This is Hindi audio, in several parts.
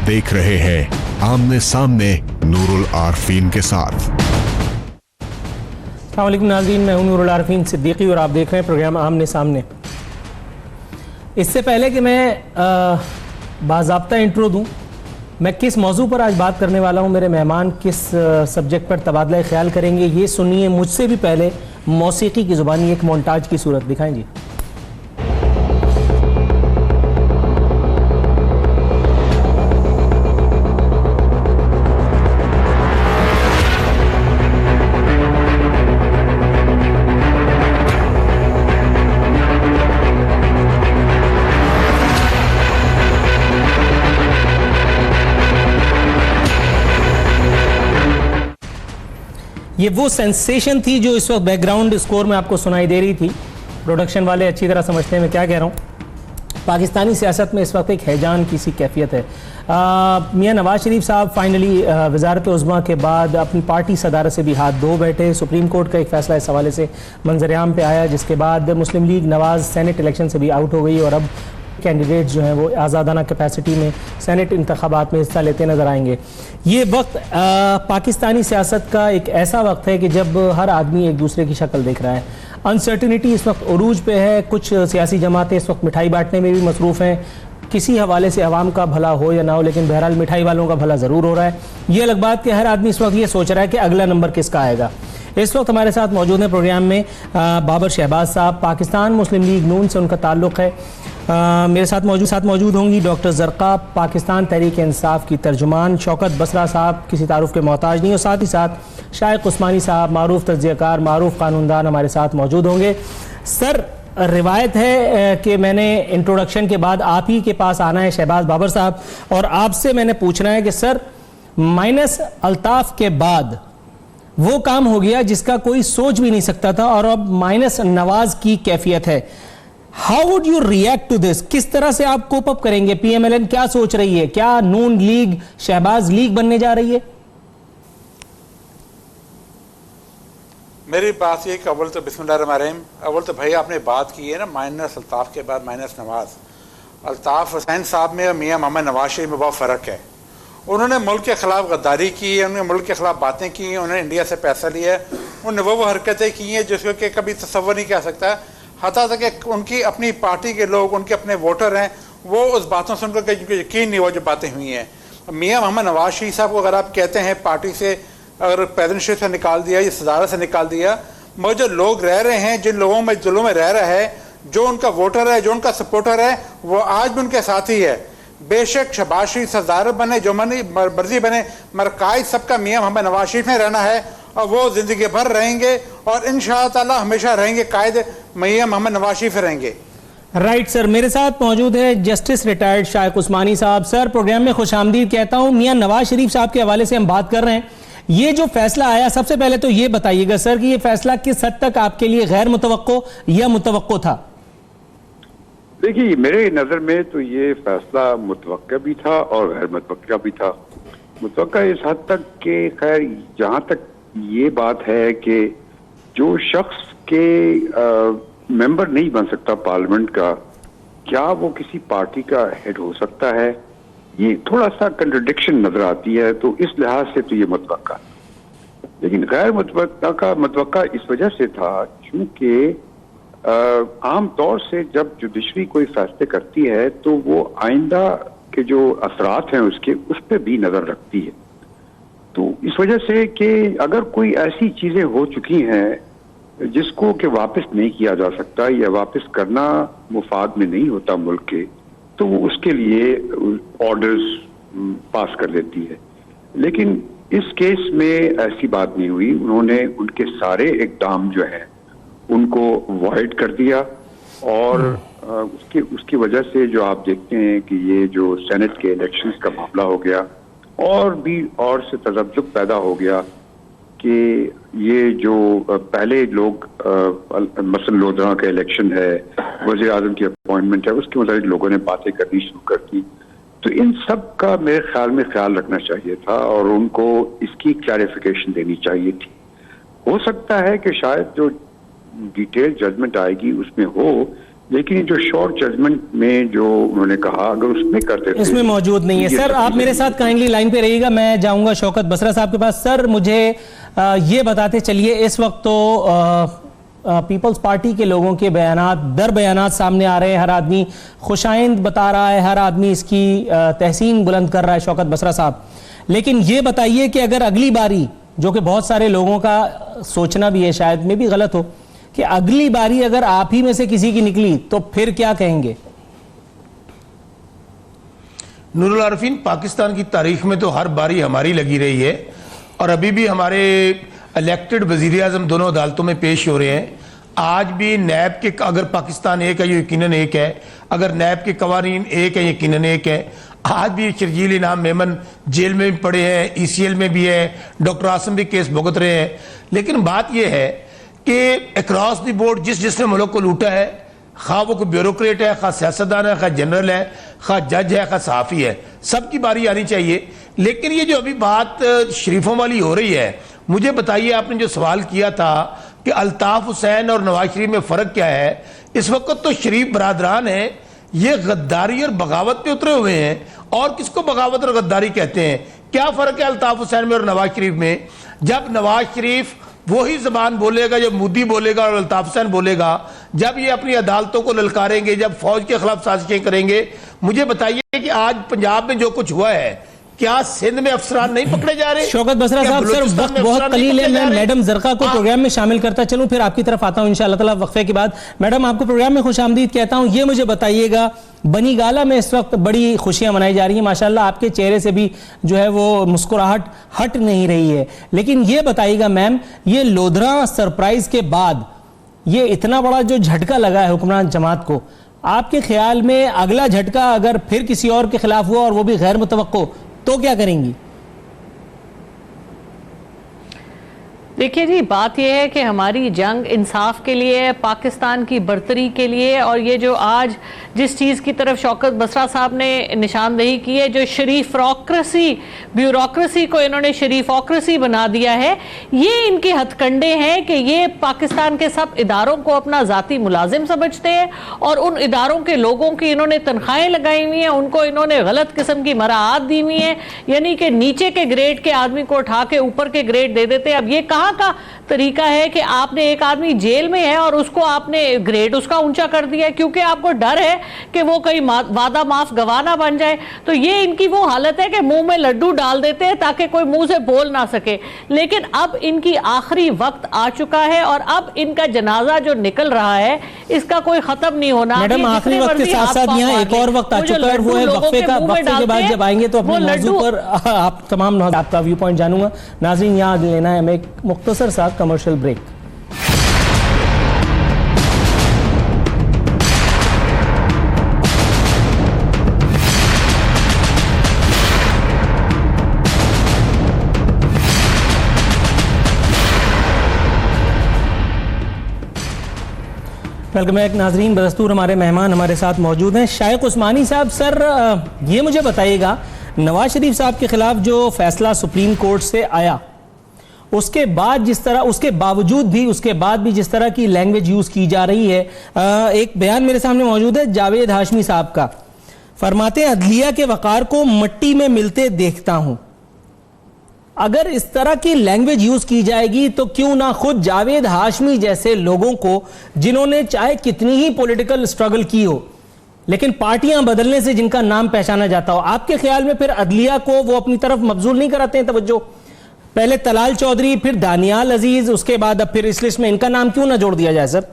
देख रहे हैं आमने सामने नूरुल आरफीन के साथ। अस्सलाम वालेकुम नाज़रीन, मैं हूं नूरुल आरफीन सिद्दीकी और आप देख रहे हैं प्रोग्राम आमने सामने। इससे पहले कि मैं बाज़ाब्ता इंट्रो दूं, मैं किस मौजू पर आज बात करने वाला हूं, मेरे मेहमान किस सब्जेक्ट पर तबादला ख्याल करेंगे, ये सुनिए मुझसे भी पहले मौसीकी की ज़ुबानी एक मोन्टाज की सूरत दिखाएं जी। ये वो सेंसेशन थी जो इस वक्त बैकग्राउंड स्कोर में आपको सुनाई दे रही थी। प्रोडक्शन वाले अच्छी तरह समझते हैं मैं क्या कह रहा हूँ। पाकिस्तानी सियासत में इस वक्त एक हैजान की सी कैफियत है। मियां नवाज शरीफ साहब फाइनली वजारत उज़्मा के बाद अपनी पार्टी सदारत से भी हाथ धो बैठे। सुप्रीम कोर्ट का एक फैसला इस हवाले से मंजर-ए-आम पे आया, जिसके बाद मुस्लिम लीग नवाज सेनेट इलेक्शन से भी आउट हो गई और अब कैंडिडेट जो हैं वो आज़ादाना कैपेसिटी में सेनेट इंतखाबात में हिस्सा लेते नजर आएंगे। ये वक्त पाकिस्तानी सियासत का एक ऐसा वक्त है कि जब हर आदमी एक दूसरे की शक्ल देख रहा है। अनसर्टिनिटी इस वक्त उरूज पे है। कुछ सियासी जमातें इस वक्त मिठाई बांटने में भी मसरूफ़ हैं। किसी हवाले से अवाम का भला हो या ना हो, लेकिन बहरहाल मिठाई वालों का भला ज़रूर हो रहा है। ये अलग बात कि हर आदमी इस वक्त ये सोच रहा है कि अगला नंबर किसका आएगा। इस वक्त हमारे साथ मौजूद हैं प्रोग्राम में बाबर शहबाज साहब, पाकिस्तान मुस्लिम लीग नून से उनका ताल्लुक़ है। मेरे साथ मौजूद होंगी डॉक्टर ज़रक़ा, पाकिस्तान तहरीक इंसाफ की तर्जुमान, शौकत बसरा साहब किसी तारुफ के मोहताज नहीं, और साथ ही साथ शाइक उस्मानी साहब, मारूफ तज्ज़ियाकार, मारूफ कानूनदान हमारे साथ मौजूद होंगे। सर, रिवायत है कि मैंने इंट्रोडक्शन के बाद आप ही के पास आना है शहबाज बाबर साहब, और आपसे मैंने पूछना है कि सर, माइनस अल्ताफ़ के बाद वो काम हो गया जिसका कोई सोच भी नहीं सकता था, और अब माइनस नवाज की कैफियत है। How would you react to this? किस तरह से आप कोप अप करेंगे? पीएमएलएन क्या सोच रही है? क्या नून लीग शहबाज लीग बनने जा रही है? मेरी बात ये कि अव्वल तो बिस्मिल्लाहिर्रहमानिर्रहीम, अव्वल तो भाई आपने बात की है ना माइनस अल्ताफ़ के बाद माइनस नवाज। अल्ताफ़ हुसैन साहब में और मियाँ मोहम्मद नवाज शरीफ में बहुत फ़र्क है। उन्होंने मुल्क के ख़िलाफ़ गद्दारी की है, उन्होंने मुल्क के ख़िलाफ़ बातें की हैं, उन्होंने इंडिया से पैसा लिया है, उन्होंने वो हरकतें की हैं जिसको कि कभी तसव्वुर नहीं कर सकता। हत्ता तक कि उनकी अपनी पार्टी के लोग, उनके अपने वोटर हैं, वो उस बातों से उनको यकीन नहीं हुआ जो बातें हुई हैं। मियाँ मोहम्मद नवाज शरीफ साहब को अगर आप कहते हैं पार्टी से अगर प्रेसिडेंटशिप से निकाल दिया या सदारत से निकाल दिया, मगर जो लोग रह रहे हैं, जिन लोगों में दिलों में रह रहा है, जो उनका वोटर है, जो उनका सपोर्टर है, वो आज भी उनके साथी है। बेशक शहबाज शरीफ सदारत बने, जो मर्जी बने, मरकाज सबका मियाँ मोहम्मद नवाज शरीफ में रहना है और वो ज़िंदगी भर रहेंगे और इंशाअल्लाह ताला हमेशा रहेंगे, कायद मियाँ मोहम्मद नवाज शरीफ रहेंगे। राइट सर, मेरे साथ मौजूद है जस्टिस रिटायर्ड शाइक उस्मानी साहब। सर, प्रोग्राम में खुशामदीद कहता हूँ। मियाँ नवाज शरीफ साहब के हवाले से हम बात कर रहे हैं। ये जो फैसला आया, सबसे पहले तो ये बताइएगा सर कि ये फैसला किस हद तक आपके लिए गैर मुतवक्को या मुतवक्को था? देखिए, मेरे नज़र में तो ये फैसला मुतवक्का भी था और गैर मुतवक्का भी था। मुतवक्का इस हद तक कि खैर जहाँ तक ये बात है कि जो शख्स के मेंबर नहीं बन सकता पार्लियामेंट का, क्या वो किसी पार्टी का हेड हो सकता है? ये थोड़ा सा कंट्रडिक्शन नजर आती है, तो इस लिहाज से तो ये मुतवक्का। लेकिन गैर मुतवक्का इस वजह से था क्योंकि आम तौर से जब जुडिशरी कोई फैसले करती है तो वो आइंदा के जो असरात हैं उसके उस पर भी नजर रखती है। तो इस वजह से कि अगर कोई ऐसी चीजें हो चुकी हैं जिसको कि वापस नहीं किया जा सकता या वापस करना मुफाद में नहीं होता मुल्क के, तो वो उसके लिए ऑर्डर्स पास कर देती है। लेकिन इस केस में ऐसी बात नहीं हुई। उन्होंने उनके सारे इक़दाम जो हैं उनको वॉइड कर दिया और उसकी वजह से जो आप देखते हैं कि ये जो सेनेट के इलेक्शंस का मामला हो गया और से तजब्जुब पैदा हो गया कि ये जो पहले लोग मसलन लोधरा का इलेक्शन है, वज़ीर आज़म की अपॉइंटमेंट है, उसके मुताबिक लोगों ने बातें करनी शुरू कर दी। तो इन सब का मेरे ख्याल में ख्याल रखना चाहिए था और उनको इसकी क्लैरिफिकेशन देनी चाहिए थी। हो सकता है कि शायद जो डिटेल जजमेंट आएगी उसमें हो लेकिन जो शॉर्ट जजमेंट में जो उन्होंने कहा, अगर उसमें करते थे, इसमें मौजूद नहीं है। सर आप मेरे साथ काइंडली लाइन पे रहिएगा, मैं जाऊंगा शौकत बसरा साहब के पास। सर मुझे ये बताते चलिए, इस वक्त तो पीपल्स पार्टी के लोगों के बयानात दर बयानात सामने आ रहे हैं, हर आदमी खुशाइंद बता रहा है, हर आदमी इसकी तहसीन बुलंद कर रहा है शौकत बसरा साहब। लेकिन ये बताइए कि अगर अगली बारी, जो कि बहुत सारे लोगों का सोचना भी है, शायद में भी गलत हो, कि अगली बारी अगर आप ही में से किसी की निकली तो फिर क्या कहेंगे? नूरुल आरफीन, पाकिस्तान की तारीख में तो हर बारी हमारी लगी रही है और अभी भी हमारे इलेक्टेड वजीर आजम दोनों अदालतों में पेश हो रहे हैं। आज भी नैब के, अगर पाकिस्तान एक है यकीनन एक है, अगर नैब के कवानीन एक है यकीनन एक है। आज भी शर्जील इनाम मेमन जेल में भी पड़े हैं, ECL में भी है, डॉक्टर आसम भी केस भुगत रहे हैं। लेकिन बात यह है कि अक्रॉस द बोर्ड जिसने मुल्क को लूटा है, खा वो कोई ब्यूरोक्रेट है, खा सियासतदान है, खा जनरल है, खा जज है, खा सहाफ़ी है, सबकी बारी आनी चाहिए। लेकिन ये जो अभी बात शरीफों वाली हो रही है, मुझे बताइए, आपने जो सवाल किया था कि अल्ताफ हुसैन और नवाज शरीफ में फ़र्क क्या है, इस वक्त तो शरीफ बरादरान है, ये गद्दारी और बगावत पे उतरे हुए हैं। और किसको बगावत और गद्दारी कहते हैं? क्या फ़र्क है अल्ताफ हुसैन में और नवाज शरीफ में? जब नवाज शरीफ वही जबान बोलेगा जब मोदी बोलेगा और अल्ताफ हुसैन बोलेगा, जब ये अपनी अदालतों को ललकारेंगे, जब फौज के खिलाफ साजिशें करेंगे। मुझे बताइए कि आज पंजाब में जो कुछ हुआ है, क्या सिंध में अफसरान नहीं पकड़े जा रहे? शौकत बसरा साहब, सर वक्त बहुत कलील है, मैं मैडम जरका को प्रोग्राम में शामिल करता चलूं, फिर आपकी तरफ आता हूं इंशाअल्लाह ताला वक्फे के बाद। मैडम आपको प्रोग्राम में खुशामदीद कहता हूं। ये मुझे बताइएगा, बनी गाला में इस वक्त बड़ी खुशियां मनाई जा रही हैं, माशाल्लाह आपके चेहरे से भी जो है वो मुस्कुराहट हट नहीं रही है। लेकिन ये बताइएगा मैम, ये लोधरा सरप्राइज के बाद ये इतना बड़ा जो झटका लगा है हुक्मरान जमात को, आपके ख्याल में अगला झटका अगर फिर किसी और के खिलाफ हुआ और वो भी गैर मुतवक्को, तो क्या करेंगी? देखिए जी, बात यह है कि हमारी जंग इंसाफ के लिए, पाकिस्तान की बरतरी के लिए, और ये जो आज जिस चीज़ की तरफ शौकत बसरा साहब ने निशानदेही की है, जो शरीफोक्रेसी, ब्यूरोक्रेसी को इन्होंने शरीफोक्रेसी बना दिया है, ये इनके हथकंडे हैं कि ये पाकिस्तान के सब इदारों को अपना ज़ाती मुलाजिम समझते हैं और उन इदारों के लोगों की इन्होंने तनख्वाहें लगाई हुई हैं, उनको इन्होंने गलत किस्म की मराआत दी हुई है, यानी कि नीचे के ग्रेड के आदमी को उठा के ऊपर के ग्रेड दे देते हैं। अब ये कहाँ का तरीका है कि आपने एक आदमी जेल में है और उसको आपने ग्रेड उसका ऊंचा कर दिया है क्योंकि आपको डर है कि वो कहीं वादा माफ गवाना बन जाए। तो ये इनकी वो हालत है कि मुंह में लड्डू डाल देते हैं ताकि कोई मुंह से बोल ना सके। लेकिन अब इनकी आखिरी वक्त आ चुका है और अब इनका जनाजा जो निकल रहा है इसका कोई खत्म नहीं होना। मैडम आखिरी वक्त के साथ साथ यहाँ एक और वक्त आ चुका है, वो है वक्फे का। वक्फे के बाद जब आएंगे तो अपने मौजू पर आप तमाम आपका व्यू पॉइंट जानूंगा। नाज़रीन, यहाँ लेना है हमें एक मुख्तसर सा कमर्शियल ब्रेक। वेलकम बैक नाजरीन। बदस्तूर हमारे मेहमान हमारे साथ मौजूद हैं। शाइख उस्मानी साहब, सर ये मुझे बताइएगा, नवाज शरीफ साहब के खिलाफ जो फैसला सुप्रीम कोर्ट से आया उसके बाद जिस तरह, उसके बावजूद भी, उसके बाद भी जिस तरह की लैंग्वेज यूज की जा रही है, एक बयान मेरे सामने मौजूद है जावेद हाशमी साहब का। फरमाते हैं, अदलिया के वकार को मिट्टी में मिलते देखता हूं। अगर इस तरह की लैंग्वेज यूज की जाएगी तो क्यों ना खुद जावेद हाशमी जैसे लोगों को, जिन्होंने चाहे कितनी ही पॉलिटिकल स्ट्रगल की हो लेकिन पार्टियां बदलने से जिनका नाम पहचाना जाता हो, आपके ख्याल में फिर अदलिया को वो अपनी तरफ मबजूल नहीं कराते हैं तवज्जो? पहले तलाल चौधरी, फिर दानियाल अजीज, उसके बाद अब फिर इस लिस्ट में इनका नाम क्यों ना जोड़ दिया जाए? सर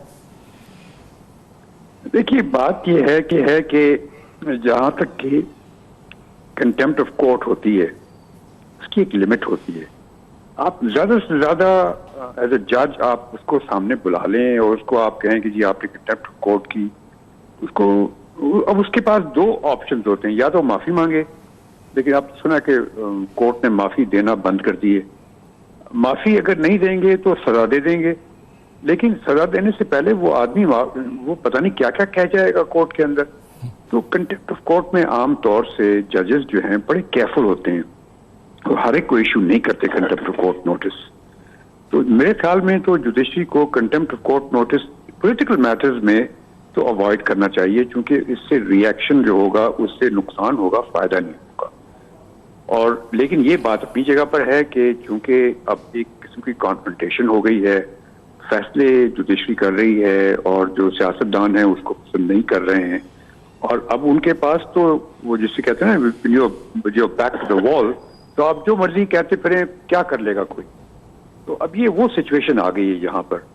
देखिए, बात यह है कि जहां तक कि कंटेम्प्ट ऑफ कोर्ट होती है उसकी एक लिमिट होती है। आप ज्यादा से ज्यादा एज ए जज आप उसको सामने बुला लें और उसको आप कहें कि जी आपने कंटेम्प्ट ऑफ कोर्ट की, उसको अब उसके पास दो ऑप्शंस होते हैं, या तो माफी मांगे, लेकिन आप सुना कि कोर्ट ने माफी देना बंद कर दिए। माफी अगर नहीं देंगे तो सजा दे देंगे, लेकिन सजा देने से पहले वो आदमी वो पता नहीं क्या क्या कह जाएगा कोर्ट के अंदर। तो कंटेम्प्ट ऑफ कोर्ट में आम तौर से जजेस जो हैं बड़े केयरफुल होते हैं, वो हर एक को इशू नहीं करते कंटेम्प्ट ऑफ कोर्ट नोटिस। तो मेरे ख्याल में तो जुडिशरी को contempt of court notice political matters में तो अवॉइड करना चाहिए, क्योंकि इससे रिएक्शन जो होगा उससे नुकसान होगा, फायदा नहीं होगा। और लेकिन ये बात अपनी जगह पर है कि चूंकि अब एक किस्म की कॉन्फ्रंटेशन हो गई है, फैसले जुडिशरी कर रही है और जो सियासतदान हैं उसको पसंद नहीं कर रहे हैं, और अब उनके पास तो वो जिसे कहते हैं ना जो बैक टू द वॉल, तो आप जो मर्जी कहते फिरें, क्या कर लेगा कोई। तो अब ये वो सिचुएशन आ गई है यहाँ पर।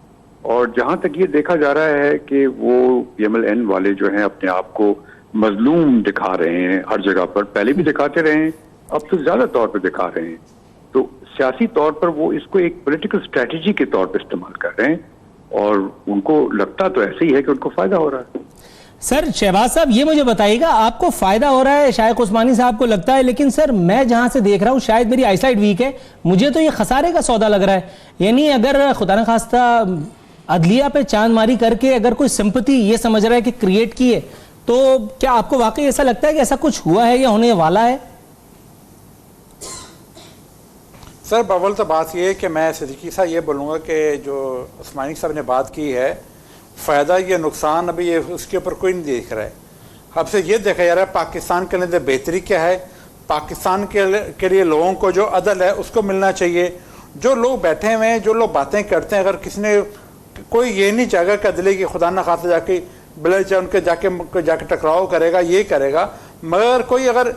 और जहां तक ये देखा जा रहा है कि वो PMLN वाले जो हैं अपने आप को मजलूम दिखा रहे हैं हर जगह पर, पहले भी दिखाते रहे हैं, अब तो ज्यादा तौर पर दिखा रहे हैं। तो सियासी तौर पर वो इसको एक पॉलिटिकल स्ट्रेटजी के तौर पर इस्तेमाल कर रहे हैं, और उनको लगता तो ऐसे ही है कि उनको फायदा हो रहा है। सर शहबाज साहब, ये मुझे बताइएगा, आपको फायदा हो रहा है, शायद उस्मानी साहब को लगता है, लेकिन सर मैं जहां से देख रहा हूं, शायद मेरी आईसाइट वीक है, मुझे तो ये खसारे का सौदा लग रहा है। यानी अगर खुदा न खास्ता अदलिया पे चांदमारी करके अगर कोई सिंपैथी ये समझ रहा है कि क्रिएट की है, तो क्या आपको वाकई ऐसा लगता है कि ऐसा कुछ हुआ है या होने वाला है? सर अव्वल तो बात ये है कि मैं सिद्दीकी साहब ये बोलूँगा कि जो उस्मानी साहब ने बात की है, फ़ायदा या नुकसान अभी ये उसके ऊपर कोई नहीं देख रहा है। अब से ये देखा जा रहा है पाकिस्तान के लिए बेहतरी क्या है, पाकिस्तान के लिए लोगों को जो अदल है उसको मिलना चाहिए। जो लोग बैठे हुए हैं, जो लोग बातें करते हैं, अगर किसी ने कोई ये नहीं चाहेगा कि अदले की खुदा न खासा जाके बिल उनके जाके टकराव करेगा, ये करेगा, मगर कोई अगर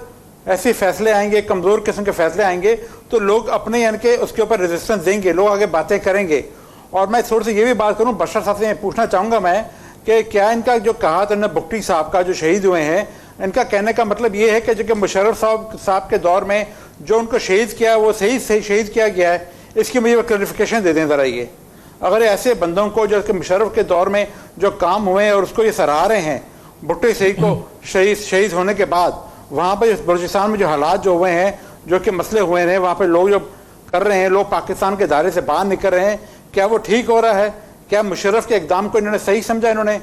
ऐसे फैसले आएंगे, कमज़ोर किस्म के फैसले आएंगे, तो लोग अपने यानी कि उसके ऊपर रेजिस्टेंस देंगे, लोग आगे बातें करेंगे। और मैं थोड़ी सी ये भी बात करूं, बशर साहब से पूछना चाहूँगा मैं कि क्या इनका जो कहा था भुट्टी साहब का जो शहीद हुए हैं, इनका कहने का मतलब ये है कि जो कि मुशर्रफ साहब के दौर में जो उनको शहीद किया वो सही शहीद किया गया है? इसकी मुझे क्लैरिफिकेशन दे दें ज़रा। ये अगर ऐसे बंदों को जो कि मुशर्रफ के दौर में जो काम हुए हैं और उसको ये सराह रहे हैं, भुट्टी सही को शहीद होने के बाद वहाँ पर बलूचिस्तान में जो हालात जो हुए हैं, जो कि मसले हुए हैं, वहाँ पर लोग जो कर रहे हैं, लोग पाकिस्तान के दायरे से बाहर निकल रहे हैं, क्या वो ठीक हो रहा है? क्या मुशर्रफ के इकदाम को इन्होंने सही समझा इन्होंने?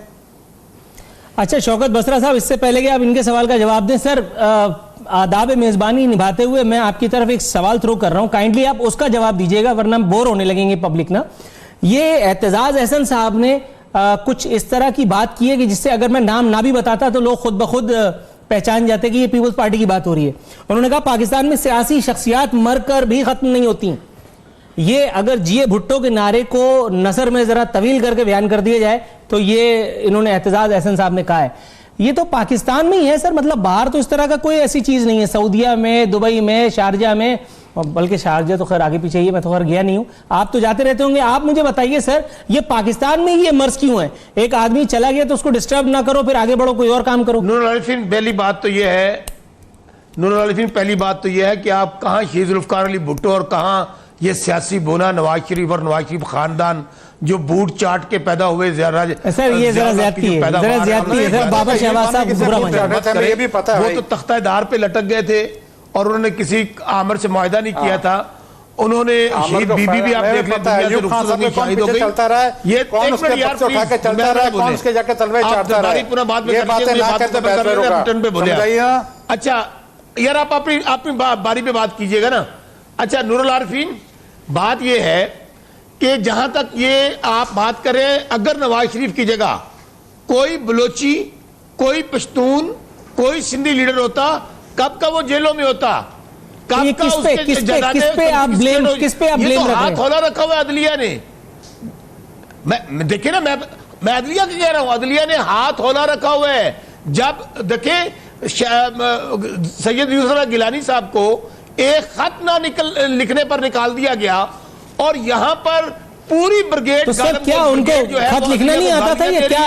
अच्छा शौकत बसरा साहब, इससे पहले कि आप इनके सवाल का जवाब दें, सर आदाब मेजबानी निभाते हुए मैं आपकी तरफ एक सवाल थ्रो कर रहा हूं, काइंडली आप उसका जवाब दीजिएगा, वरना हम बोर होने लगेंगे पब्लिक ना। ये एतजाज अहसन साहब ने कुछ इस तरह की बात की है कि जिससे अगर मैं नाम ना भी बताता तो लोग खुद ब खुद पहचान जाते कि ये पीपल्स पार्टी की बात हो रही है। उन्होंने कहा पाकिस्तान में सियासी शख्सियात मरकर भी खत्म नहीं होती। ये अगर जिए भुट्टो के नारे को नसर में जरा तवील करके बयान कर दिया जाए तो ये इन्होंने एतजाज अहसन साहब ने कहा है। ये तो पाकिस्तान में ही है सर, मतलब बाहर तो इस तरह का कोई ऐसी चीज नहीं है। सऊदिया में, दुबई में, शारजा में, बल्कि शारजा तो खैर आगे पीछे ही, मैं तो खैर गया नहीं हूं, आप तो जाते रहते होंगे। आप मुझे बताइए सर, ये पाकिस्तान में ये मर्ज क्यों है? एक आदमी चला गया तो उसको डिस्टर्ब ना करो, फिर आगे बढ़ो, कोई और काम करो। नूरुल आरिफीन, पहली बात तो यह है, नूरुल आरिफीन पहली बात तो यह है कि आप कहां शहीद जुल्फकार अली भुट्टो और कहां ये सियासी बोना नवाज शरीफ और नवाज शरीफ खानदान जो बूट चाट के पैदा हुए सर, ये जरा ज्यादती है, जरा ज्यादती है सर। बाबा शहबाज साहब बुरा मान ये भी पता है, वो तो तख्तादार पे लटक गए थे और उन्होंने किसी आमर से मुआहदा नहीं किया था। उन्होंने शहीद बीबी भी आप देख लें, दुनिया से रुखसत होकर शहीद हो गई। ये कौन उसके पत्ते उठा के चलता रहा है, कौन उसके जाके तलवे चाटता रहा है, ये बातें ना करते बैठे। अच्छा यार, आप अपनी बारी पे बात कीजिएगा ना। अच्छा नूरुल आरिफीन, बात यह है कि जहां तक ये आप बात करें, अगर नवाज शरीफ की जगह कोई बलोची, कोई पश्तून, कोई सिंधी लीडर होता, कब का वो जेलों में होता? कब का उसके किस पे आप ब्लेम रख रहे हैं? हाथ हौला रखा हुआ अदलिया ने। मैं देखिए ना, मैं अदलिया की कह रहा हूं, अदलिया ने हाथ हौला रखा हुआ है। जब देखे सैयद यूसुफ गिलानी साहब को एक खत ना लिखने पर निकाल दिया गया और यहां पर पूरी ब्रिगेड। तो सर क्या उनको खत लिखना नहीं आता था या क्या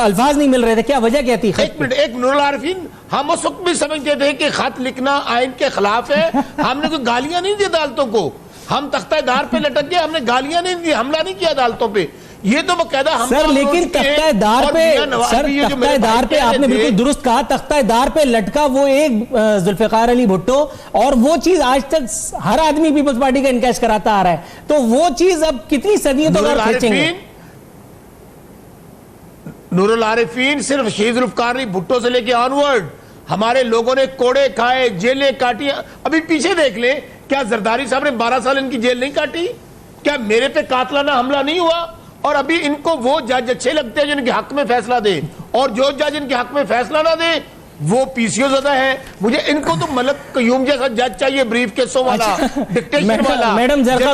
अल्फाज नहीं मिल रहे थे? क्या वजह क्या थी? एक मिनट, एक नूरुल आरिफीन, हम उस वक्त भी समझते थे कि खत लिखना आइन के खिलाफ है। हमने कोई गालियां नहीं दी अदालतों को, हम तख्तादार पे लटक गए, हमने गालियां नहीं दी, हमला नहीं किया अदालतों पे। ये तो बकायदा हम सर, लेकिन तख्तादार पे, सर तख्तादार पे आपने बिल्कुल दुरुस्त कहा, तख्तादार पे लटका वो एक जुल्फिकार अली भुट्टो, और वो चीज आज तक हर आदमी पीपल्स पार्टी का इनकैश कराता आ रहा है। तो वो चीज अब कितनी सदियों तक खींचेंगे? नूरुल आरिफीन, सिर्फ शहीद जुल्फिकार अली भुट्टो से लेके ऑनवर्ड हमारे लोगों ने कोड़े खाए, जेलें काटी। अभी पीछे देख ले, क्या जरदारी साहब ने 12 साल इनकी जेल नहीं काटी? क्या मेरे पे कातलाना हमला नहीं हुआ? और अभी इनको वो जज अच्छे लगते हैं जिनके हक में फैसला दे, और जो जज इनके हक में फैसला ना दे वो पीसीओ ज़्यादा है। मुझे इनको तो मलक कयूम जैसा जज चाहिए, ब्रीफ केसों वाला, डिक्टेशन वाला। मैडम जरका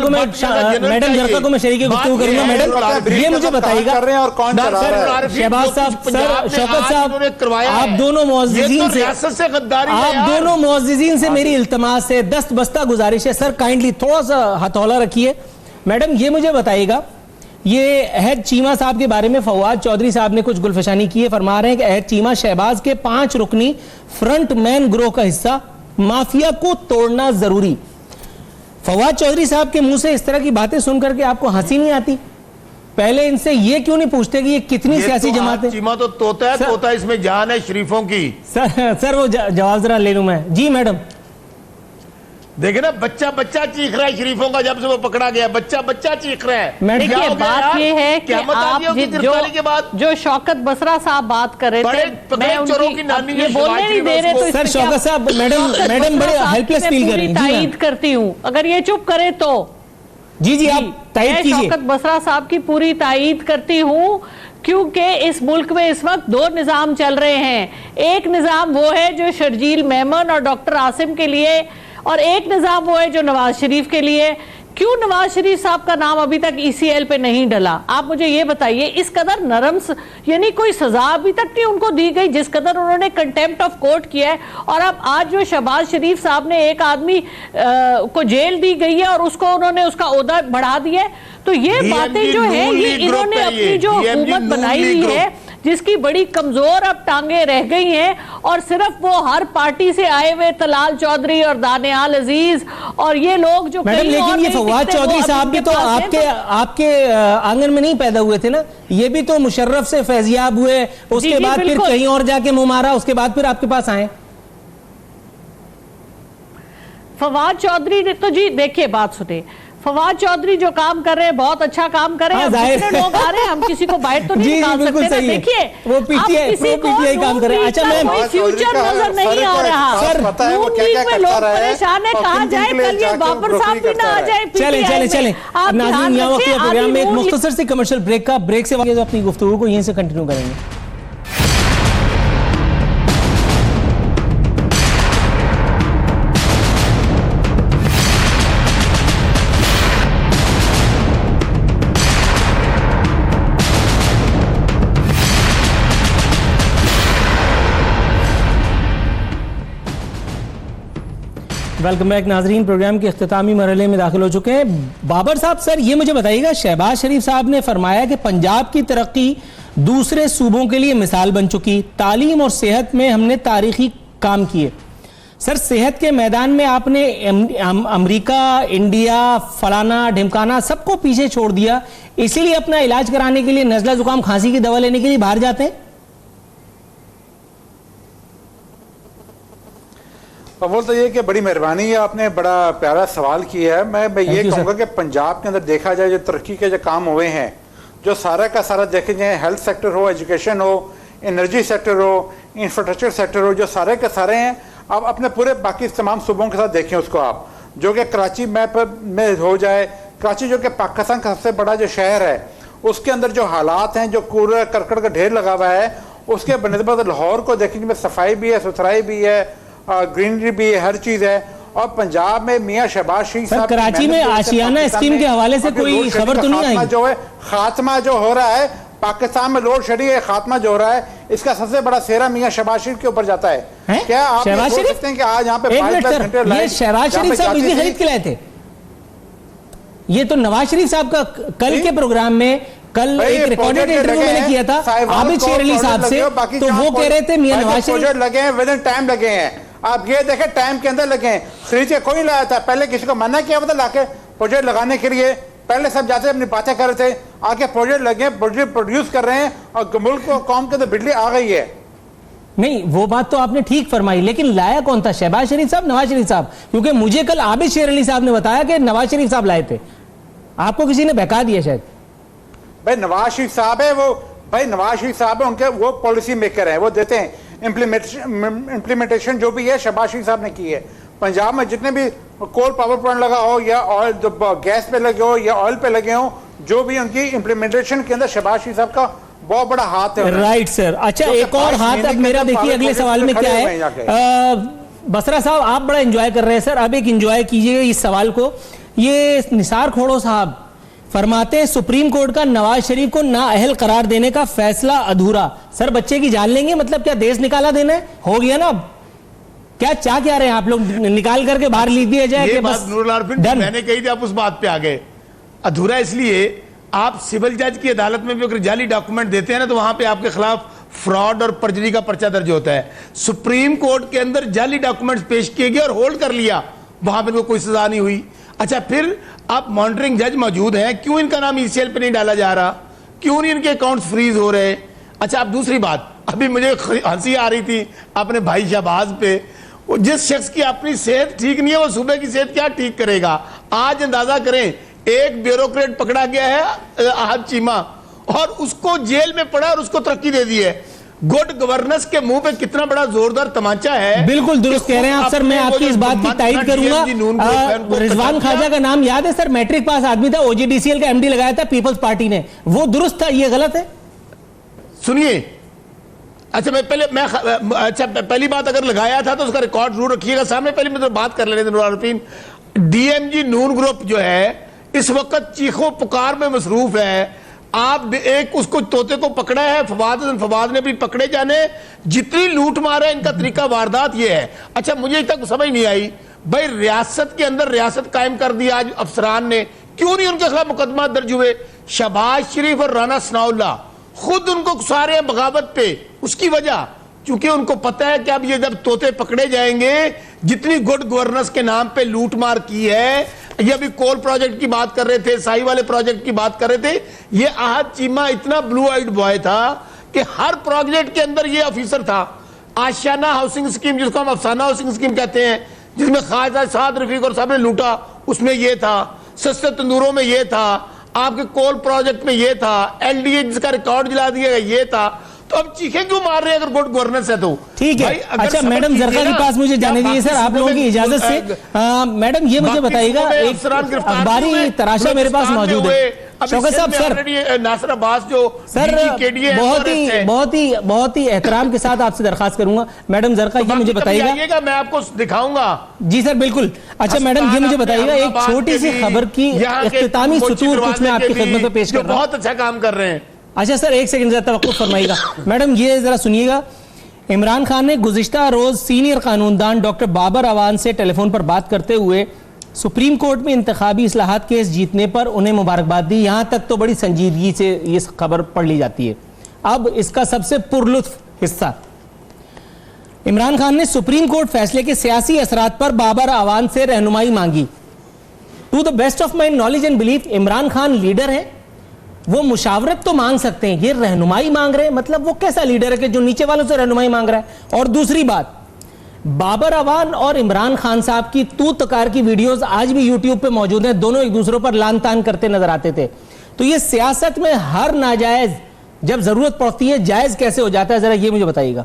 को मैं शरीक गुफ्तगू करूंगा। मैडम ये मुझे बताइएगा, और कौन चला रहा है? शहबाज साहब, सर शौकत साहब, आप दोनों मुअज़्ज़िज़ीन से मेरी इल्तमास है, दस्त बस्ता गुजारिश है, सर काइंडली थोड़ा सा हथौला रखिए। मैडम ये मुझे बताइएगा, ये अहद चीमा साहब के बारे में फवाद चौधरी साहब ने कुछ गुलफशानी की है। फरमा रहे हैं कि अहद चीमा शहबाज के 5 रुकनी फ्रंट मैन ग्रोह का हिस्सा, माफिया को तोड़ना जरूरी। फवाद चौधरी साहब के मुंह से इस तरह की बातें सुनकर के आपको हंसी नहीं आती? पहले इनसे ये क्यों नहीं पूछते कि ये कितनी सियासी जमात है? चीमा तो तोता है, तोता इसमें जान है शरीफों की। सर वो जवाब जरा ले लूं मैं। जी मैडम। देखे ना, बच्चा बच्चा चीख रहा है शरीफों का, जब से वो पकड़ा गया बच्चा बच्चा चीख रहा है। देखिए बात ये है कि आप के बाद जो शौकत बसरा साहब बात कर रहे थे, मैं उनकी ये बोलने नहीं दे रहे, तो सर शौकत साहब, मैडम बड़े हेल्पलेस फील कर रही हैं। तायीद करती हूँ, अगर ये चुप करे तो। जी आप तायीद कीजिए। शौकत बसरा साहब की पूरी तायीद करती हूँ, क्योंकि इस मुल्क में इस वक्त 2 निज़ाम चल रहे हैं। एक निज़ाम वो है जो शर्जील मेमन और डॉक्टर आसिम के लिए, और एक निज़ाम वो है जो नवाज शरीफ के लिए। क्यों नवाज शरीफ साहब का नाम अभी तक ECL पे नहीं डला? आप मुझे ये बताइए। इस कदर नरम, यानी कोई सजा अभी तक नहीं उनको दी गई, जिस कदर उन्होंने कंटेम्प्ट ऑफ कोर्ट किया है। और अब आज जो शहबाज शरीफ साहब ने एक आदमी को जेल दी गई है और उसको उन्होंने उसका ओहदा बढ़ा दिया है, तो ये बातें जो है ये इन्होंने अपनी जो हुकूमत बनाई हुई है, जिसकी बड़ी कमजोर अब टांगे रह गई हैं, और सिर्फ वो हर पार्टी से आए हुए तलाल चौधरी और दानियाल अजीज और ये लोग जो मैडम, लेकिन ये फवाद चौधरी साहब भी तो आपके आंगन में नहीं पैदा हुए थे ना? ये भी तो मुशर्रफ से फैजियाब हुए, उसके बाद फिर कहीं और जाके मुंह मारा, उसके बाद फिर आपके पास आए। फवाद चौधरी ने तो, जी देखिए बात सुने, फवाद चौधरी जो काम कर रहे हैं बहुत अच्छा काम कर रहे हैं। जितने लोग आ रहे हैं हम किसी को बाहर तो नहीं निकाल सकते ना। देखिए वो पीटीआई काम कर रहे हैं। अच्छा मैम, फ्यूचर नजर नहीं आ रहा। सर पता है वो क्या लोग परेशान है, कहा जाए कल ये बाबर साहब भी ना आ जाए। चले नाज़रीन, यहाँ वक्त प्रोग्राम में एक मुख्तसर सी कमर्शियल ब्रेक का ब्रेक से अपनी गुफ्तगू को यहीं से कंटिन्यू करेंगे। वेलकम बैक नाजरीन, प्रोग्राम के इख्तितामी मरहले में दाखिल हो चुके हैं। बाबर साहब, सर ये मुझे बताइएगा, शहबाज शरीफ साहब ने फरमाया कि पंजाब की तरक्की दूसरे सूबों के लिए मिसाल बन चुकी, तालीम और सेहत में हमने तारीखी काम किए। सर सेहत के मैदान में आपने अमेरिका, इंडिया, फलाना ढिमकाना सबको पीछे छोड़ दिया, इसीलिए अपना इलाज कराने के लिए, नजला जुकाम खांसी की दवा लेने के लिए बाहर जाते हैं। अव्वल तो ये कि बड़ी मेहरबानी है, आपने बड़ा प्यारा सवाल किया है। मैं ये कहूँगा कि पंजाब के अंदर देखा जाए जो तरक्की के जो काम हुए हैं, जो सारा का सारा देखे जाए, हेल्थ सेक्टर हो, एजुकेशन हो, एनर्जी सेक्टर हो, इंफ्रास्ट्रक्चर सेक्टर हो, जो सारे के सारे हैं, आप अपने पूरे बाकी तमाम सूबों के साथ देखें उसको आप, जो कि कराची मैप में हो जाए, कराची जो कि पाकिस्तान का सबसे बड़ा जो शहर है, उसके अंदर जो हालात हैं, जो कूड़ा करकट का ढेर लगा हुआ है, उसके बनस्बत लाहौर को देखें जिसमें सफाई भी है, सुथराई भी है, ग्रीनरी भी है, हर चीज है। और पंजाब में मियां शहबाज शरीफ साहब कराची में आशियाना स्कीम के हवाले से कोई खबर तो नहीं आई? जो है खात्मा जो हो रहा है पाकिस्तान में, लोड शेडिंग है, खात्मा जो हो रहा है, इसका सबसे बड़ा सेहरा मियां शहबाज शरीफ के ऊपर जाता है। क्या आप सोच सकते हैं कि आज यहाँ पे 5 घंटे लाइट शहबाज शरीफ साहब बिजली खरीद के लाए थे? ये तो नवाज शरीफ साहब का कल के प्रोग्राम में, कल एक रिकॉर्डेड इंटरव्यू मैंने किया था आबिद शेर अली साहब से, तो वो कह रहे थे मियां नवाज शरीफ लगे हैं, विद इन टाइम लगे हैं। आप ये देखें टाइम के अंदर लगे हैं, खरीद के कोई लाया था, पहले किसी को मना किया था लाके प्रोजेक्ट लगाने के लिए, पहले सब जाते अपनी बातें कर रहे थे, आके प्रोजेक्ट लगे, प्रोजेक्ट प्रोड्यूस कर रहे हैं और मुल्क को कौम के अंदर बिजली आ गई है। नहीं वो बात तो आपने ठीक फरमाई, लेकिन लाया कौन था? शहबाज शरीफ साहब, नवाज शरीफ साहब? क्योंकि मुझे कल आबिद शेर अली साहब ने बताया कि नवाज शरीफ साहब लाए थे, आपको किसी ने बहका दिया शायद। भाई नवाज शरीफ साहब है वो, भाई नवाज शरीफ साहब है, उनके वो पॉलिसी मेकर है, वो देते हैं इम्प्लीमेंटेशन जो भी है शहबाज शरीफ साहब ने की है। पंजाब में जितने भी कोल पावर प्लांट लगा हो या ऑयल गैस पे लगे हो या ऑयल पे लगे हो, जो भी उनकी इम्प्लीमेंटेशन के अंदर शहबाज शरीफ साहब का बहुत बड़ा हाथ है। Right sir. अच्छा, एक और हाथ अब मेरा देखिए अगले सवाल में क्या है। बसरा साहब आप बड़ा एंजॉय कर रहे हैं सर, अब एक एंजॉय कीजिएगा इस सवाल को। ये निसार खोड़ो साहब फरमाते हैं सुप्रीम कोर्ट का नवाज शरीफ को नाअहल करार देने का फैसला अधूरा। सर बच्चे की जान लेंगे, मतलब क्या देश निकाला देना है? हो गया ना अब? क्या चाह क्या रहे हैं आप लोग, निकाल करके बाहर लिख दिया जाए? ये बात नूरुल आरफीन मैंने कही थी, आप उस बात पे आ गए। अधूरा इसलिए आप सिविल जज की अदालत में भी अगर जाली डॉक्यूमेंट देते हैं ना तो वहां पे आपके खिलाफ फ्रॉड और परजरी का पर्चा दर्ज होता है। सुप्रीम कोर्ट के अंदर जाली डॉक्यूमेंट्स पेश किए गए और होल्ड कर लिया, वहां पे कोई सजा नहीं हुई। अच्छा, फिर आप मॉनिटरिंग जज मौजूद हैं, क्यों इनका नाम ईसीएल पे नहीं डाला जा रहा? क्यों नहीं इनके अकाउंट्स फ्रीज हो रहे? अच्छा, अब दूसरी बात, अभी मुझे हंसी आ रही थी अपने भाई शहबाज पे। जिस शख्स की अपनी सेहत ठीक नहीं है वो सूबे की सेहत क्या ठीक करेगा? आज अंदाजा करें, एक ब्यूरोक्रेट पकड़ा गया है आहद चीमा और उसको जेल में पड़ा और उसको तरक्की दे दी है। गुड गवर्नेंस के मुंह पे कितना बड़ा जोरदार तमाचा है। बिल्कुल दुरुस्त कह रहे हैं आप सर, मैं आपकी इस बात की तायद करूंगा। रिजवान ख्वाजा का नाम याद है सर? मैट्रिक पास आदमी था, ओजीडीसीएल का एमडी लगाया था पीपल्स पार्टी ने, वो दुरुस्त था, ये गलत है? सुनिए, अच्छा पहली बात अगर लगाया था तो उसका रिकॉर्ड जरूर रखिएगा सामने। पहले मैं तो बात कर लेने दे। डीएमजी नून ग्रुप जो है इस वक्त चीखों पुकार में मसरूफ है। आप एक उसको तोते को पकड़ा है, फवाद ने भी पकड़े जाने। जितनी लूट मार है इनका तरीका वारदात ये है। अच्छा, मुझे तक समझ नहीं आई भाई, रियासत के अंदर रियासत कायम कर दी आज अफसरान ने, क्यों नहीं उनके खिलाफ मुकदमा दर्ज हुए? शहबाज शरीफ और राना सनाउल्लाह खुद उनको उकसा रहे हैं बगावत पे। उसकी वजह क्योंकि उनको पता है कि अब ये जब तोते पकड़े जाएंगे, जितनी गुड गवर्नेंस के नाम पे लूट मार की है, ये अभी कोल प्रोजेक्ट की बात कर रहे थे, साई वाले प्रोजेक्ट की बात कर रहे थे, ये आहद चीमा इतना ब्लू आइड बॉय था कि हर प्रोजेक्ट के अंदर ये ऑफिसर था। आशियाना हाउसिंग स्कीम, जिसको हम अफसाना हाउसिंग स्कीम कहते हैं, जिसमें ख्वाजा साद रफीक और साहब ने लूटा, उसमें ये था। सस्ते तंदूरों में ये था, आपके कोल प्रोजेक्ट में ये था, एलडीए जिसका रिकॉर्ड जला दिया गया ये था। तो अब चीखे क्यों मार रहे हैं अगर गुड गवर्नेंस है तो? ठीक है। अच्छा, मैडम जरका के पास मुझे जाने दीजिए सर, आप लोगों की इजाजत से। मैडम ये मुझे बताइएगा, एक अखबारी तराशा मेरे पास मौजूद है। शौकत साहब सर, नासिर अब्बास जो सर बहुत ही एहतराम के साथ आपसे दरखास्त करूंगा, मैडम जरका ये मुझे बताइएगा, मैं आपको दिखाऊंगा। जी सर बिल्कुल। अच्छा मैडम ये मुझे बताइएगा, एक छोटी सी खबर की इख्तितामी सुतूर कुछ मैं आपकी खिदमत में पेश कर रहा हूं। बहुत अच्छा काम कर रहे हैं। अच्छा सर, एक सेकंड जरा तवक्कुफ फरमाइएगा। मैडम ये जरा सुनिएगा, इमरान खान ने गुज़िश्ता रोज सीनियर कानूनदान डॉक्टर बाबर अवान से टेलीफोन पर बात करते हुए सुप्रीम कोर्ट में इंतखाबी इस्लाहात केस जीतने पर उन्हें मुबारकबाद दी। यहां तक तो बड़ी संजीदगी से ये खबर पढ़ ली जाती है। अब इसका सबसे पुरलुत्फ हिस्सा, इमरान खान ने सुप्रीम कोर्ट फैसले के सियासी असरात पर बाबर अवान से रहनुमाई मांगी। To the best of my knowledge and belief, Imran Khan leader है, वो मुशावरत तो मांग सकते हैं, ये रहनुमाई मांग रहे हैं, मतलब वो कैसा लीडर है कि जो नीचे वालों से रहनुमाई मांग रहा है। और दूसरी बात, बाबर अवान और इमरान खान साहब की तू तकार की वीडियोस आज भी यूट्यूब पे मौजूद हैं, दोनों एक दूसरों पर लान तान करते नजर आते थे। तो ये सियासत में हर नाजायज जब जरूरत पड़ती है जायज कैसे हो जाता है, जरा ये मुझे बताइएगा।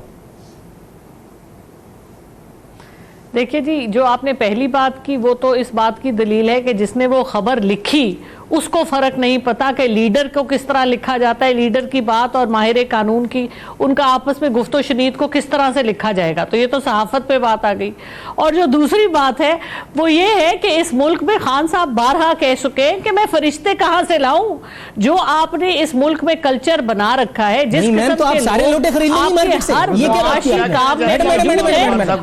देखिए जी, जो आपने पहली बात की वो तो इस बात की दलील है कि जिसने वो खबर लिखी उसको फर्क नहीं पता कि लीडर को किस तरह लिखा जाता है, लीडर की बात और माहिर कानून की उनका आपस में गुफ्तो शनीद को किस तरह से लिखा जाएगा। तो ये तो सहाफत पे बात आ गई। और जो दूसरी बात है वो ये है कि इस मुल्क में खान साहब बारहा कह चुके हैं कि मैं फरिश्ते कहां से लाऊं। जो आपने इस मुल्क में कल्चर बना रखा है, जिस किस्म तो आप सारे लोटे खरीद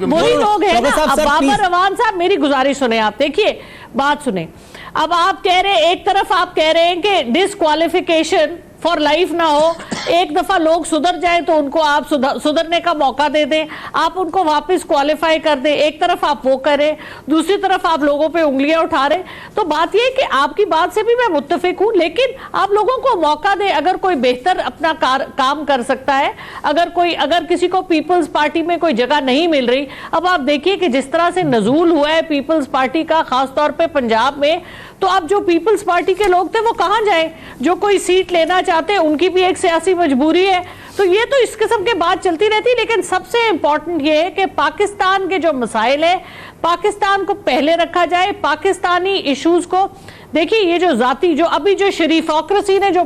वही लोग हैं ना। अब बाबर अवान साहब मेरी गुजारिश सुने, आप देखिए बात सुने। अब आप कह रहे हैं, एक तरफ आप कह रहे हैं कि डिसक्वालिफिकेशन फॉर लाइफ ना हो, एक दफा लोग सुधर जाएं तो उनको आप सुधरने का मौका दे दें, आप उनको वापस क्वालिफाई कर दें। एक तरफ आप वो करें, दूसरी तरफ आप लोगों पे उंगलियां उठा रहे। तो बात ये है कि आपकी बात से भी मैं मुत्तफिक हूं, लेकिन आप लोगों को मौका दें। अगर कोई बेहतर अपना काम कर सकता है, अगर किसी को पीपल्स पार्टी में कोई जगह नहीं मिल रही। अब आप देखिए कि जिस तरह से नजूल हुआ है पीपल्स पार्टी का, खासतौर पर पंजाब में, तो अब जो पीपल्स पार्टी के लोग थे वो कहां जाएं? जो कोई सीट लेना चाहते हैं उनकी भी एक सियासी मजबूरी है। तो ये तो इस किस्म के बात चलती रहती, लेकिन सबसे इंपॉर्टेंट ये है कि पाकिस्तान के जो मसाइल है, पाकिस्तान को पहले रखा जाए, पाकिस्तानी इश्यूज को देखिए ये जो जाति, जो अभी जो शरीफोक्रेसी ने जो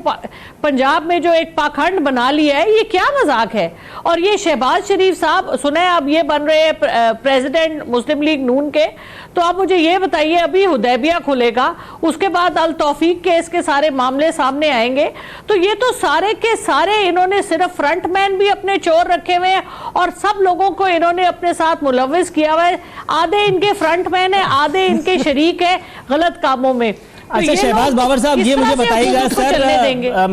पंजाब में जो एक पाखंड बना लिया है, ये क्या मजाक है। और ये शहबाज शरीफ साहब सुने अब ये बन रहे हैं प्रेसिडेंट मुस्लिम लीग नून के, तो आप मुझे ये बताइए अभी हुदैबिया खुलेगा, उसके बाद अल तौफीक केस के सारे मामले सामने आएंगे, तो ये तो सारे के सारे इन्होंने सिर्फ फ्रंटमैन भी अपने चोर रखे हुए हैं और सब लोगों को इन्होंने अपने साथ मुलविस किया हुआ है। आधे इनके फ्रंटमैन है, आधे इनके शरीक है गलत कामों में। अच्छा शहबाज बाबर साहब ये मुझे बताइएगा सर,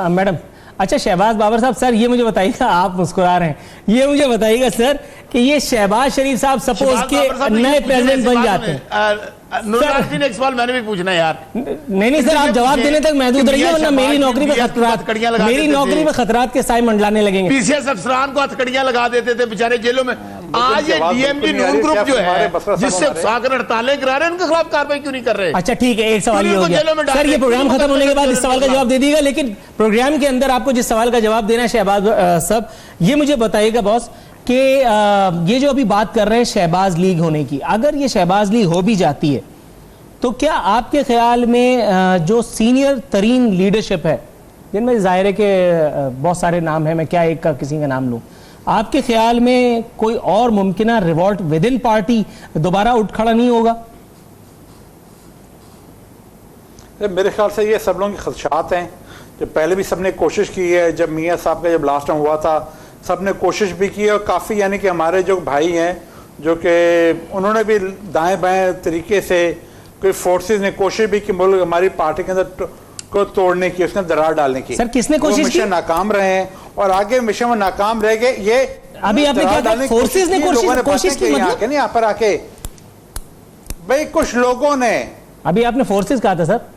मैडम अच्छा शहबाज बाबर साहब सर ये मुझे बताइएगा, आप मुस्कुरा रहे हैं, ये मुझे बताइएगा सर कि ये शहबाज शरीफ साहब सपोज के नए प्रेसिडेंट बन जाते हैं, नूरुल एक सवाल मैंने भी पूछना है यार। नहीं सर आप जवाब देने तक महदूद रहिए वरना मेरी नौकरी पे खतरात के साए मंडलाने लगेंगे। पीसीएस अफसरान को हथकड़ियां लगा देते थे बेचारे जेलों में। आज ये डीएमडी नून ग्रुप जो है जिससे सागर हड़तालें करा रहे हैं उनके खिलाफ कार्रवाई क्यों नहीं कर रहे? अच्छा ठीक है, एक सवाल ये हो गया सर, ये प्रोग्राम खत्म होने के बाद इस सवाल का जवाब दे दीजिएगा, लेकिन प्रोग्राम के अंदर आपको जिस सवाल का जवाब देना है शहबाज साहब ये मुझे बताइएगा बॉस कि ये जो अभी बात कर रहे हैं शहबाज लीग होने की, अगर ये शहबाज लीग हो भी जाती है तो क्या आपके ख्याल में जो सीनियर तरीन लीडरशिप है, जिनमें जाहिर है कि बहुत सारे नाम हैं, मैं क्या एक का किसी का नाम लूं, आपके ख्याल में कोई और मुमकिन रिवॉल्ट विद इन पार्टी दोबारा उठ खड़ा नहीं होगा? मेरे ख्याल से ये सब लोगों के खदशात हैं। जो पहले भी सबने कोशिश की है, जब मियाँ साहब का जब लास्ट टाइम हुआ था सबने कोशिश भी की है, और काफ़ी यानी कि हमारे जो भाई हैं जो कि उन्होंने भी दाएं बाएं तरीके से कोई फोर्सेस ने कोशिश भी की मुल्क हमारी पार्टी के अंदर को तोड़ने की, उसने दरार डालने की। सर किसने कोशिश की? नाकाम रहे हैं और आगे मिशन में नाकाम रह गए। ये अभी आपने क्या कहा फोर्सेस ने कोशिश की, मतलब नहीं यहाँ पर आके भाई कुछ लोगों ने, अभी आपने फोर्सेस कहा था सर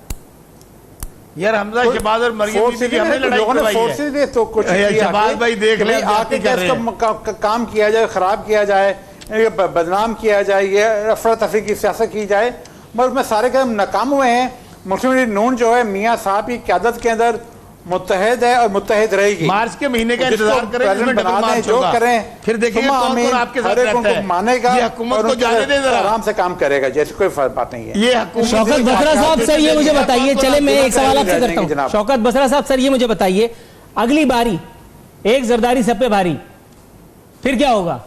यार हमजा शहबाज और मरियम की हमने लड़ाई करवाई है। फोर्सेस ने तो कुछ शहबाज भाई देख ले आके काम किया जाए, खराब किया जाए, बदनाम किया जाए, ये अफरा तफरी की सियासत की जाए, मगर उसमें सारे कदम नाकाम हुए हैं। मुस्लिम लीग नून जो है मियाँ साहब की क़यादत के अंदर मुत्तहिद है और मुत्तहिद रहेगी। मार्च के महीने का इंतजार करें, जो करें फिर देखिए कौन आपके साथ रहता है, मानेगा, ये हुकूमत को जाने दे, आराम से काम करेगा, जैसे कोई बात नहीं है। ये शौकत बसरा साहब सर ये मुझे बताइए, चले मैं एक सवाल आपसे करता हूँ, शौकत बसरा साहब सर ये मुझे बताइए, अगली बारी एक जरदारी सब पे भारी, फिर क्या होगा?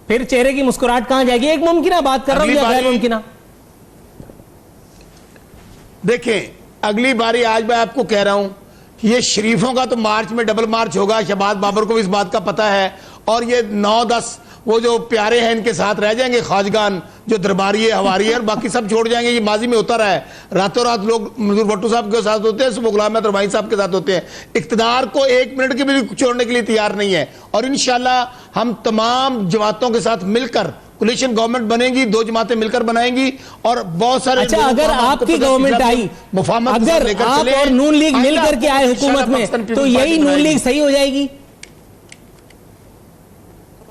फिर चेहरे की मुस्कुराहट कहां जाएगी? एक मुमकिन बात कर रहा हूं या गैर मुमकिन? देखें अगली बारी आज मैं आपको कह रहा हूं ये शरीफों का तो मार्च में डबल मार्च होगा, शहबाज बाबर को भी इस बात का पता है, और ये 9-10 वो जो प्यारे हैं इनके साथ रह जाएंगे, ख्वाजगान जो दरबारी है हवारी है, और बाकी सब छोड़ जाएंगे। ये माजी में होता रहा है, रातों रात लोग मंजूर भट्टो साहब के साथ होते हैं, गुलाम अहमद रवाई साहब के साथ होते हैं, इख्तिदार को एक मिनट के भी छोड़ने के लिए तैयार नहीं है। और इंशाल्लाह हम तमाम जमातों के साथ मिलकर कोलिशन गवर्नमेंट बनेगी, 2 जमातें मिलकर बनाएंगी और बहुत सारे। अच्छा अगर आपकी गवर्नमेंट आई, अगर आप और नून लीग मिलकर के आए हुकूमत में, तो यही नून लीग सही हो जाएगी?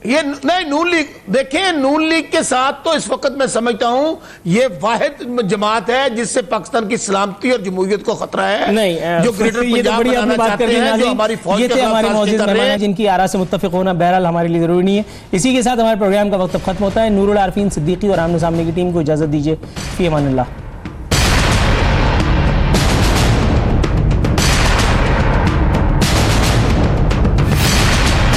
ये नहीं, नून लीग देखें, नून लीग के साथ तो इस वक्त मैं समझता हूं ये वाहिद जमात है जिससे पाकिस्तान की सलामती और जमहूरियत को खतरा है। नहीं जो ग्रेटर पंजाब बनाना चाहते हैं, जो हमारी फौज के हमारे मौजूद मेहमान हैं जिनकी आरा से मुत्तफिक होना बहरहाल हमारे लिए जरूरी नहीं है। इसी के साथ हमारे प्रोग्राम का वक्त खत्म होता है। नूरुल आरफीन सिद्दीकी और आमने सामने की टीम को इजाजत दीजिए। फी अमानिल्लाह।